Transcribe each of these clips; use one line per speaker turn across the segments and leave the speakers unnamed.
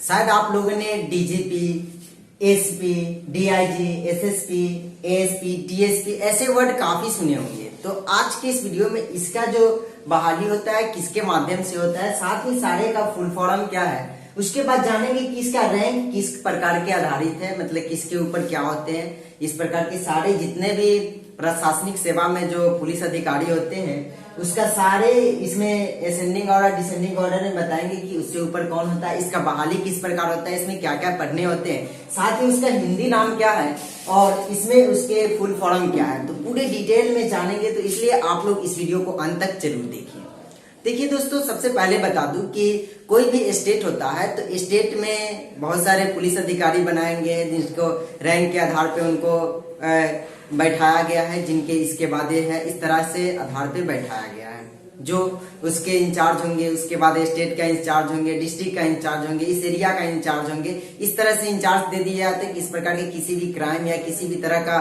शायद आप लोगों ने DGP, SP, DIG, SSP, ASP, DSP ऐसे वर्ड काफी सुने होंगे। तो आज के इस वीडियो में इसका जो बहाली होता है किसके माध्यम से होता है, साथ ही सारे का फुल फॉर्म क्या है, उसके बाद जानेंगे कि इसका रैंक किस प्रकार के आधारित है, मतलब किसके ऊपर क्या होते हैं। इस प्रकार के सारे जितने भी प्रशासनिक सेवा में जो पुलिस अधिकारी होते हैं उसका सारे इसमें असेंडिंग ऑर्डर, डिसेंडिंग ऑर्डर में बताएंगे कि उससे ऊपर कौन होता है, इसका बहाली किस प्रकार होता है, इसमें क्या क्या पढ़ने होते हैं, साथ ही उसका हिंदी नाम क्या है और इसमें उसके फुल फॉर्म क्या है। तो पूरे डिटेल में जानेंगे, तो इसलिए आप लोग इस वीडियो को अंत तक जरूर देखिए। देखिए दोस्तों, सबसे पहले बता दूं कि कोई भी स्टेट होता है तो स्टेट में बहुत सारे पुलिस अधिकारी बनाएंगे जिसको रैंक के आधार पे उनको बैठाया गया है, जिनके इसके वादे है, इस तरह से आधार पे बैठाया गया है। जो उसके इंचार्ज होंगे, उसके बाद स्टेट का इंचार्ज होंगे, डिस्ट्रिक्ट का इंचार्ज होंगे, इस एरिया का इंचार्ज होंगे, इस तरह से इंचार्ज दे दिए जाते हैं कि इस प्रकार के किसी भी क्राइम या किसी भी तरह का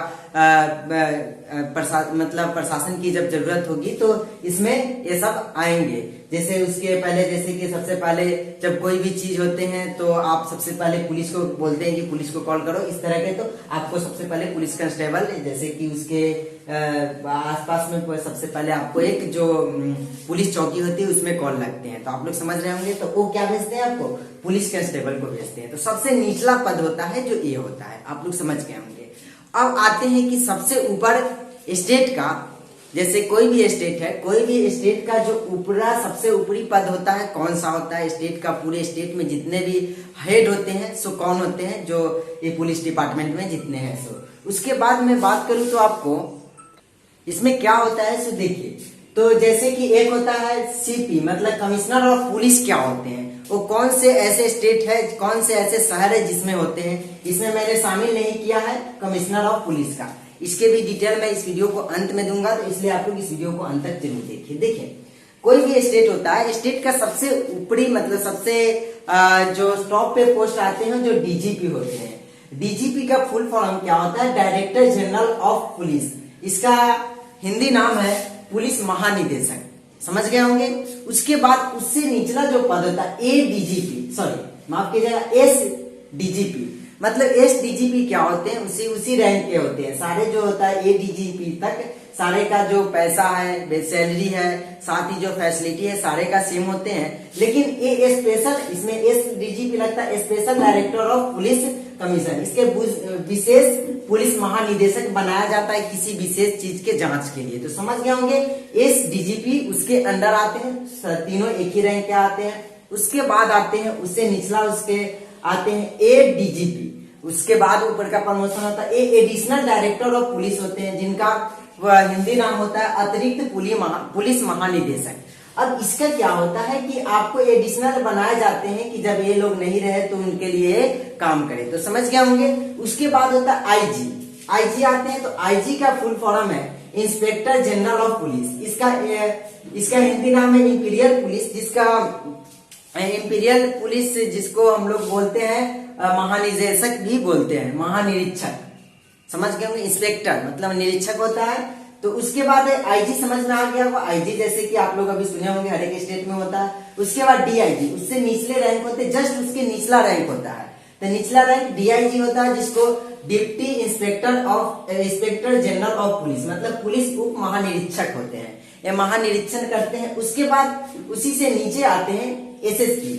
प्रशासन की जब जरूरत होगी तो इसमें ये सब आएंगे। जैसे उसके पहले, जैसे कि सबसे पहले जब कोई भी चीज होते हैं तो आप सबसे पहले पुलिस को बोलते हैं कि पुलिस को कॉल करो, इस तरह के। तो आपको सबसे पहले पुलिस कांस्टेबल, जैसे कि उसके आसपास में सबसे पहले आपको एक जो पुलिस चौकी होती है उसमें कॉल लगते हैं। तो आप लोग समझ रहे होंगे, तो वो क्या भेजते हैं आपको, पुलिस कांस्टेबल को भेजते हैं। तो सबसे निचला पद होता है जो ये होता है, आप लोग समझ गए होंगे। अब आते हैं कि सबसे ऊपर स्टेट का, जैसे कोई भी स्टेट है, कोई भी स्टेट का जो ऊपरा सबसे ऊपरी पद होता है कौन सा होता है स्टेट का, पूरे स्टेट में जितने भी हेड होते हैं सो कौन होते हैं, जो ये पुलिस डिपार्टमेंट में जितने हैं सो। उसके बाद मैं बात करूं तो आपको इसमें क्या होता है सो देखिए। तो जैसे कि एक होता है सीपी, मतलब कमिश्नर ऑफ पुलिस क्या होते हैं, वो कौन से ऐसे स्टेट है, कौन से ऐसे शहर है जिसमें होते हैं, इसमें मैंने शामिल नहीं किया है कमिश्नर ऑफ पुलिस का। इसके भी डिटेल मैं इस वीडियो को अंत में दूंगा, तो इसलिए आप लोग इस वीडियो को अंत तक जरूर देखिए। देखिए, कोई भी स्टेट होता है, स्टेट का सबसे ऊपरी मतलब सबसे जो टॉप पे पोस्ट आते हैं जो डीजीपी होते हैं। डीजीपी का फुल फॉर्म क्या होता है, डायरेक्टर जनरल ऑफ पुलिस। इसका हिंदी नाम है पुलिस महानिदेशक, समझ गए होंगे। उसके बाद उससे निचला जो पद होता है एडीजीपी, सॉरी माफ कीजिएगा, एस डीजीपी। मतलब एस डीजीपी क्या होते हैं, उसी रैंक के होते हैं। सारे जो होता है एडीजीपी तक सारे का जो पैसा है, सैलरी है, साथ ही जो फैसिलिटी है, सारे का सेम होते हैं। लेकिन ये स्पेशल, इसमें एस डीजीपी लगता है special director of police commission. इसके विशेष पुलिस महानिदेशक बनाया जाता है किसी विशेष चीज के जांच के लिए। तो समझ गए होंगे, एस डीजीपी उसके अंडर आते हैं, तीनों एक ही रैंक के आते हैं। उसके बाद आते हैं उससे निचला, उसके आते हैं एडीजीपी। उसके बाद ऊपर का प्रमोशन होता है एडिशनल डायरेक्टर ऑफ पुलिस होते हैं, जिनका हिंदी नाम होता है अतिरिक्त पुलिस महानिदेशक। अब इसका क्या होता है कि आपको एडिशनल बनाए जाते हैं कि जब ये लोग नहीं रहे तो उनके लिए काम करें। तो समझ गए होंगे। उसके बाद होता है आईजी। आईजी आते हैं, तो आईजी का फुल फॉर्म है इंस्पेक्टर जनरल ऑफ पुलिस। इसका हिंदी नाम है इंपीरियल पुलिस, इंपीरियल पुलिस जिसको हम लोग बोलते हैं महानिदेशक भी बोलते हैं, महानिरीक्षक, समझ गए होंगे। इंस्पेक्टर मतलब निरीक्षक होता है। तो उसके बाद आईजी समझ में आ गया होगा। आईजी जैसे कि आप लोग अभी सुने होंगे हर एक स्टेट में होता है। उसके बाद डीआईजी, उससे निचले रैंक होते हैं, जस्ट उसके निचला रैंक होता है। तो निचला रैंक डीआईजी होता है, जिसको deputy inspector general of police, मतलब पुलिस उप महानिरीक्षक होते हैं, ये महानिरीक्षण करते हैं। उसके बाद उसी से नीचे आते हैं एसएसपी।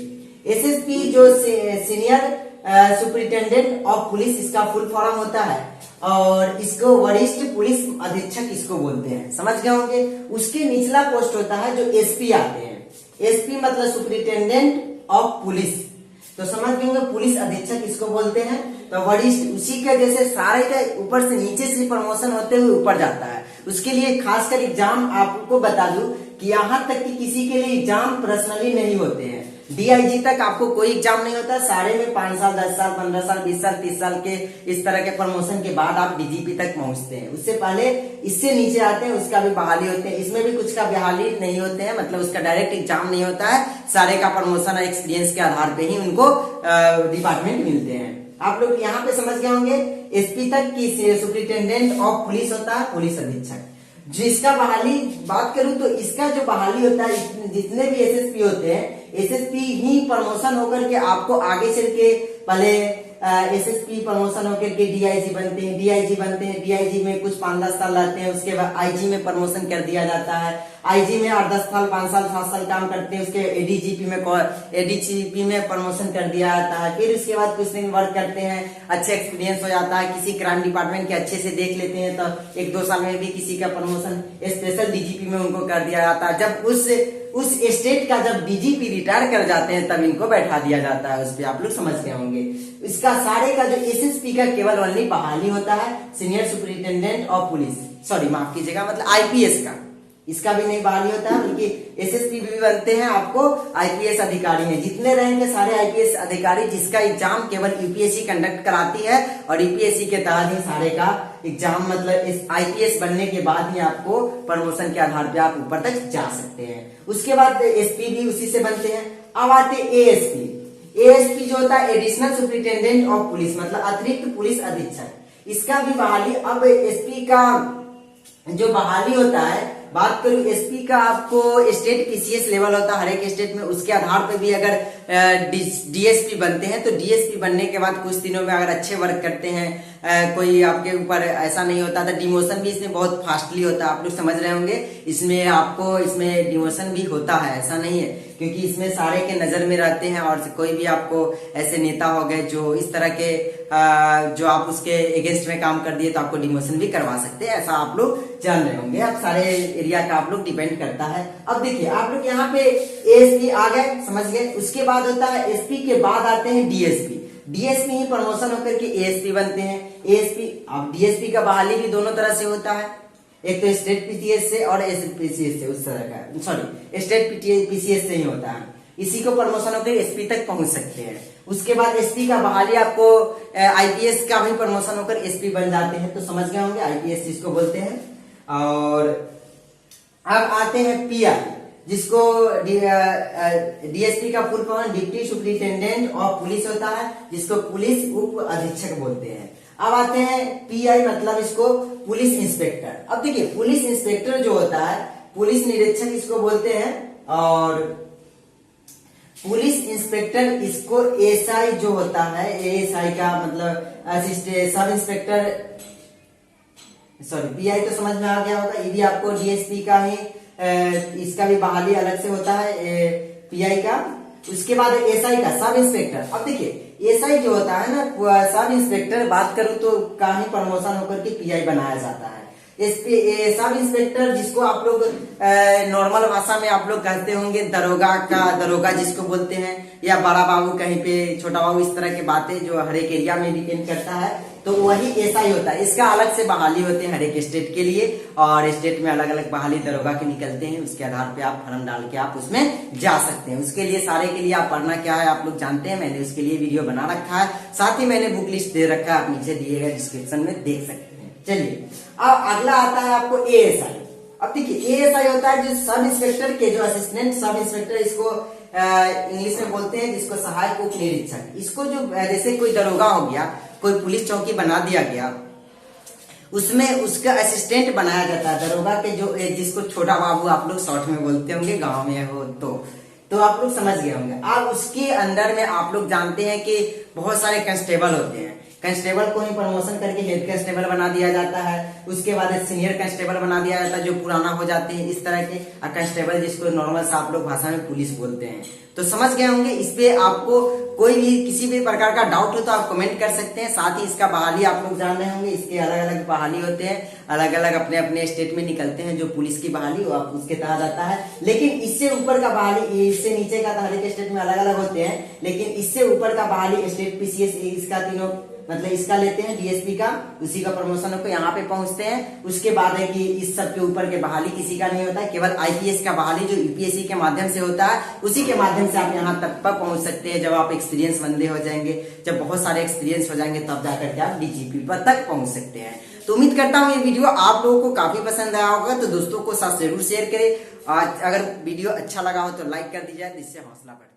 एसएसपी जो सीनियर सुपरिटेंडेंट ऑफ पुलिस, इसका फुल फॉर्म होता है, और इसको वरिष्ठ पुलिस अधीक्षक इसको बोलते हैं, समझ गए होंगे। उसके निचला पोस्ट होता है जो एसपी आते हैं। एसपी मतलब सुपरिटेंडेंट ऑफ पुलिस, तो समझ गए होंगे, पुलिस अधीक्षक इसको बोलते हैं। तो वरिष्ठ उसी के जैसे सारे का ऊपर से नीचे से प्रमोशन होते हुए ऊपर जाता है। उसके लिए खासकर एग्जाम आपको बता दूं कि यहाँ तक कि किसी के लिए एग्जाम पर्सनली नहीं होते हैं। डीआईजी तक आपको कोई एग्जाम नहीं होता, सारे में 5 साल, 10 साल, 15 साल, 20 साल, 30 साल के इस तरह के प्रमोशन के बाद आप डीजीपी तक पहुंचते हैं। उससे पहले इससे नीचे आते हैं, उसका भी बहाली होते हैं। इसमें भी कुछ का बहाली नहीं होते हैं, मतलब उसका डायरेक्ट एग्जाम नहीं होता है। सारे का प्रमोशन एक्सपीरियंस के आधार पे ही उनको डिपार्टमेंट मिलते हैं। आप लोग यहाँ पे समझ गए होंगे। एसपी तक की सुपरिटेंडेंट ऑफ पुलिस होता है पुलिस अधीक्षक। जिसका बहाली बात करूं तो इसका जो बहाली होता है, जितने भी एसएसपी होते हैं, एसएसपी ही प्रमोशन होकर के आपको आगे चल के पहले एसएसपी प्रमोशन होकर के डीआईजी बनते हैं, डीआईजी में कुछ 5-10 साल रहते हैं, उसके बाद आईजी में प्रमोशन कर दिया जाता है, आईजी में 8-10 साल 5 साल 7 साल काम करते हैं, उसके एडीजीपी में प्रमोशन कर दिया जाता है। फिर उसके बाद कुछ दिन वर्क करते हैं, अच्छे एक्सपीरियंस हो जाता है, किसी क्राइम डिपार्टमेंट के अच्छे से देख लेते हैं तो 1-2 साल में भी किसी का प्रमोशन स्पेशल डीजीपी में उनको कर दिया जाता है। जब उस स्टेट का जब डीजीपी रिटायर कर जाते हैं तब इनको बैठा दिया जाता है उस पर, आप लोग समझ गए होंगे। इसका सारे का जो एसएसपी का केवल ओनली बहाली होता है, senior superintendent of police, sorry माफ कीजिएगा, मतलब आईपीएस का, इसका भी नहीं बहाली होता है, बल्कि एसएसपी भी बनते हैं आपको आईपीएस अधिकारी में। जितने रहेंगे सारे आईपीएस अधिकारी, जिसका एग्जाम केवल यूपीएससी कंडक्ट कराती है और यूपीएससी के तहत ही सारे का एग्जाम, मतलब इस आईपीएस बनने के बाद ही आपको प्रमोशन के आधार पे आप ऊपर तक जा सकते हैं। उसके बाद एसपी भी उसी से बनते हैं। अब आते एएसपी। एएसपी जो होता है एडिशनल सुपरिटेंडेंट ऑफ पुलिस, मतलब अतिरिक्त पुलिस अधीक्षक, इसका भी बहाली। अब एसपी का जो बहाली होता है, बात करूं एसपी का, आपको स्टेट पीसीएस लेवल होता है हर एक स्टेट में, उसके आधार पे भी अगर डीएसपी बनते हैं तो डीएसपी बनने के बाद कुछ दिनों में अगर अच्छे वर्क करते हैं, कोई आपके ऊपर ऐसा नहीं होता था, डिमोशन भी इसमें बहुत फास्टली होता है, आप लोग समझ रहे होंगे। इसमें आपको इसमें डिमोशन भी होता है, ऐसा नहीं है, क्योंकि इसमें सारे के नजर में रहते हैं और कोई भी आपको ऐसे नेता हो गए जो इस तरह के जो आप उसके अगेंस्ट में काम कर दिए तो आपको डिमोशन भी करवा सकते हैं, ऐसा आप लोग जान रहे होंगे। अब सारे एरिया का आप लोग डिपेंड करता है। अब देखिए आप लोग यहाँ पे एएसपी आ गए, समझ गए। उसके बाद होता है एसपी के बाद आते हैं डीएसपी। डीएसपी ही प्रमोशन होकर के एएसपी बनते हैं। एएसपी, अब डीएसपी का बहाली भी दोनों तरह से होता है, एक तो स्टेट पीसीएस से और एसपीसीएस से, उस तरह का, सॉरी स्टेट पीसीएस से ही होता है। इसी को प्रमोशन होकर एसपी तक पहुंच सकते हैं। उसके बाद एसपी का बहाली आपको आईपीएस का भी प्रमोशन होकर एसपी बन जाते हैं, तो समझ गए होंगे आईपीएस जिसको बोलते हैं। और अब आते हैं पीआई, जिसको डीएसपी का full form deputy superintendent of police होता है, जिसको पुलिस उप अधीक्षक बोलते हैं। अब आते हैं पीआई, मतलब इसको पुलिस इंस्पेक्टर। अब देखिए पुलिस इंस्पेक्टर जो होता है, पुलिस निरीक्षक इसको बोलते हैं, और पुलिस इंस्पेक्टर इसको एसआई जो होता है, एएसआई का मतलब assistant sub inspector, sorry pi तो समझ में आ गया होगा। ये भी आपको डीएसपी का ही, इसका भी बहाली अलग से होता है पीआई का। उसके बाद एसआई का सब इंस्पेक्टर। अब देखिए एसआई जो होता है ना सब इंस्पेक्टर, बात करूं तो का ही प्रमोशन होकर के पीआई बनाया जाता है। सब इंस्पेक्टर जिसको आप लोग नॉर्मल भाषा में आप लोग कहते होंगे दरोगा का, दरोगा जिसको बोलते हैं, या बड़ा बाबू कहीं पे छोटा बाबू, इस तरह की बातें जो हर एक एरिया में डिपेंड करता है, तो वही एसआई होता है। इसका अलग से बहाली होते हैं हर एक स्टेट के लिए, और स्टेट में अलग अलग बहाली दरोगा के निकलते हैं। उसके आधार पे आप फॉर्म डाल के आप उसमें जा सकते हैं। उसके लिए सारे के लिए आप पढ़ना क्या है आप लोग जानते हैं, मैंने उसके लिए वीडियो बना रखा है, साथ ही मैंने बुक लिस्ट दे रखा है, आप नीचे दिए गए डिस्क्रिप्शन में देख सकते हैं। चलिए अब अगला आता है आपको एएसआई। अब देखिए एएसआई होता है जो सब इंस्पेक्टर के, जो असिस्टेंट सब इंस्पेक्टर, इसको इंग्लिश में बोलते हैं, जिसको सहायक उप निरीक्षक। इसको जो जैसे कोई दरोगा हो गया, कोई पुलिस चौकी बना दिया गया, उसमें उसका असिस्टेंट बनाया जाता है दरोगा के, जो जिसको छोटा बाबू आप लोग शॉर्ट में बोलते होंगे, गांव में हो तो आप लोग समझ गए होंगे। अब उसके अंदर में आप लोग जानते हैं कि बहुत सारे कांस्टेबल होते हैं। कांस्टेबल को ही प्रमोशन करके हेड कांस्टेबल बना दिया जाता है। उसके बाद सीनियर कांस्टेबल बना दिया जाता है, जो पुराना हो जाते हैं इस तरह के, और कांस्टेबल जिसको नॉर्मल से आप लोग भाषा में पुलिस बोलते हैं। तो समझ गए होंगे। इस पे आपको कोई भी किसी भी प्रकार का डाउट हो तो आप कमेंट कर सकते हैं। साथ ही इसका बहाली आप लोग जान रहे होंगे, इसके अलग अलग बहाली होते हैं, अलग अलग अपने अपने स्टेट में निकलते हैं। जो पुलिस की बहाली वो आप उसके तहत आता है, लेकिन इससे ऊपर का बहाली, इससे नीचे का हर एक स्टेट में अलग अलग होते हैं, लेकिन इससे ऊपर का बहाली स्टेट पीसीएस, इसका तीनों मतलब इसका लेते हैं डीएसपी का, उसी का प्रमोशन होकर यहाँ पे पहुंचते हैं। उसके बाद है कि इस सब के ऊपर के बहाली किसी का नहीं होता है, केवल आईपीएस का बहाली जो यूपीएससी के माध्यम से होता है, उसी के माध्यम से आप यहाँ तक पर पहुंच सकते हैं। जब आप एक्सपीरियंस बंदे हो जाएंगे, जब बहुत सारे एक्सपीरियंस हो जाएंगे, तब जाकर के आप डीजीपी पर तक पहुंच सकते हैं। तो उम्मीद करता हूँ ये वीडियो आप लोगों को काफी पसंद आया होगा, तो दोस्तों को साथ जरूर शेयर करें। आज अगर वीडियो अच्छा लगा हो तो लाइक कर दीजिए, जिससे हौसला बढ़े।